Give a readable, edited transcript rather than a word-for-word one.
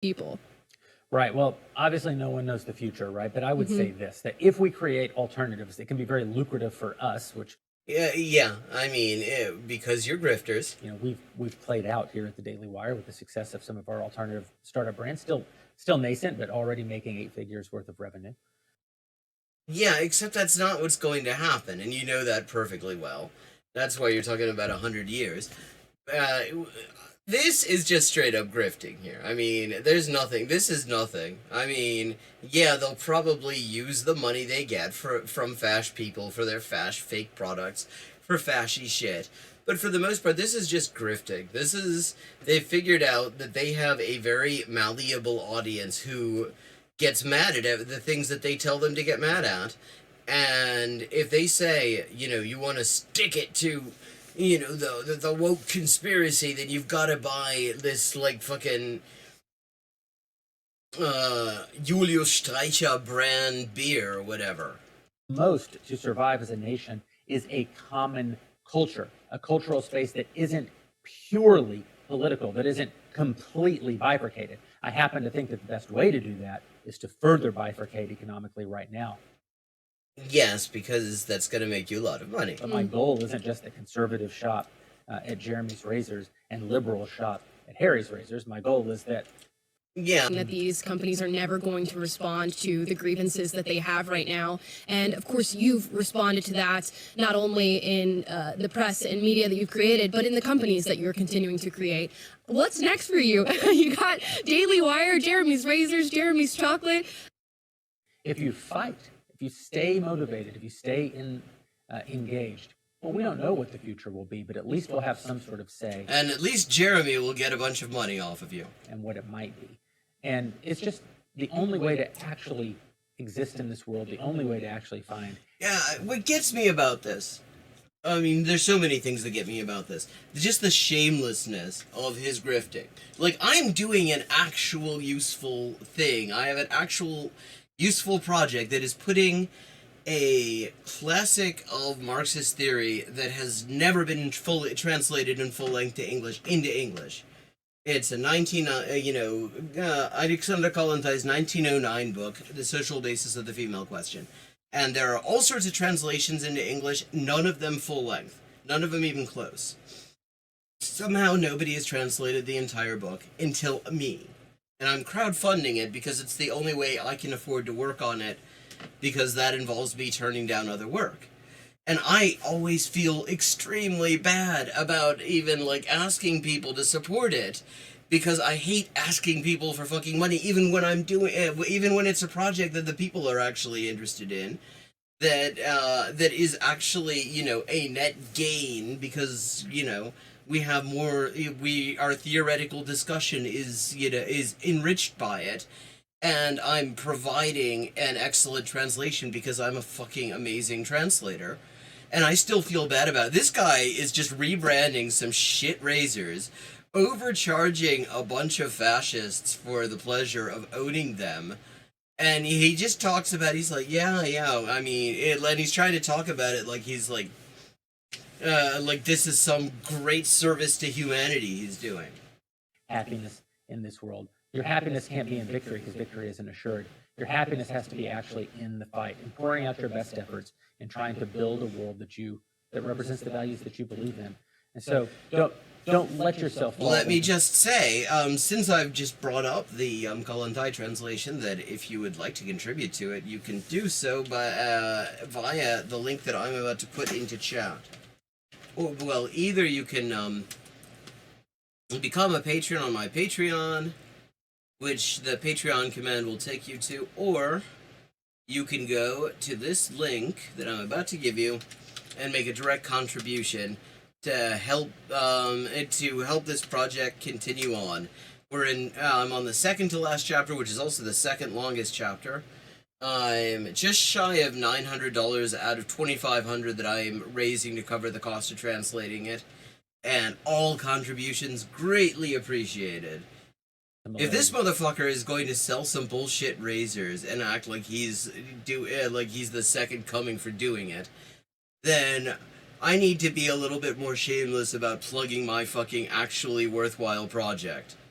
people. Right. Well, obviously no one knows the future, right? But I would say this, that if we create alternatives, it can be very lucrative for us, which, Yeah. I mean, because you're grifters. we've played out here at the Daily Wire with the success of some of our alternative startup brands, still nascent, but already making 8 figures worth of revenue. Yeah, except that's not what's going to happen, and you know that perfectly well. That's why you're talking about 100 years. Uh, this is just straight up grifting here. I mean, there's nothing. This is nothing. I mean, yeah, they'll probably use the money they get from fash people for their fash fake products, for fashy shit. But for the most part, this is just grifting. They've figured out that they have a very malleable audience who gets mad at the things that they tell them to get mad at. And if they say, you want to stick it to, the woke conspiracy, then you've got to buy this, like, fucking Julius Streicher brand beer or whatever. Most to survive as a nation is a common culture, a cultural space that isn't purely political, that isn't completely bifurcated. I happen to think that the best way to do that is to further bifurcate economically right now. Yes, because that's going to make you a lot of money. But my goal isn't just the conservative shop at Jeremy's Razors and liberal shop at Harry's Razors. My goal is that that these companies are never going to respond to the grievances that they have right now. And of course, you've responded to that not only in the press and media that you've created, but in the companies that you're continuing to create. What's next for you? You got Daily Wire, Jeremy's Razors, Jeremy's Chocolate. if you fight, if you stay motivated, if you stay engaged, well, we don't know what the future will be, but at least we'll have some sort of say. And at least Jeremy will get a bunch of money off of you. And what it might be. And it's just the only way to actually exist in this world, the only way to actually find. Yeah, what gets me about this, I mean, there's so many things that get me about this. Just the shamelessness of his grifting. Like, I'm doing an actual useful thing. I have an actual useful project that is putting a classic of Marxist theory that has never been fully translated in full length to English into English. It's a Aleksandra Kollontai's 1909 book, The Social Basis of the Female Question. And there are all sorts of translations into English, none of them full length. None of them even close. Somehow nobody has translated the entire book until me. And I'm crowdfunding it because it's the only way I can afford to work on it, because that involves me turning down other work. And I always feel extremely bad about even, like, asking people to support it, because I hate asking people for fucking money, even when even when it's a project that the people are actually interested in, that is actually, a net gain, because, we have more, our theoretical discussion is enriched by it. And I'm providing an excellent translation because I'm a fucking amazing translator. And I still feel bad about it. This guy is just rebranding some shit razors, overcharging a bunch of fascists for the pleasure of owning them. And he just talks about, he's like, yeah, I mean, and he's trying to talk about it like he's like this is some great service to humanity he's doing. Happiness in this world. Your happiness can't be in victory because victory isn't assured. Your happiness has to be actually in the fight and pouring out your best efforts and trying to build a world that represents the values that you believe in. And so don't let yourself fall. Let me just say, since I've just brought up the Kollontai translation, that if you would like to contribute to it, you can do so via the link that I'm about to put into chat. Or, well, either you can become a patron on my Patreon, which the Patreon command will take you to, or you can go to this link that I'm about to give you and make a direct contribution to help this project continue on. I'm on the second to last chapter, which is also the second longest chapter. I'm just shy of $900 out of $2,500 that I'm raising to cover the cost of translating it, and all contributions greatly appreciated. If this motherfucker is going to sell some bullshit razors and act like he's the second coming for doing it, then I need to be a little bit more shameless about plugging my fucking actually worthwhile project.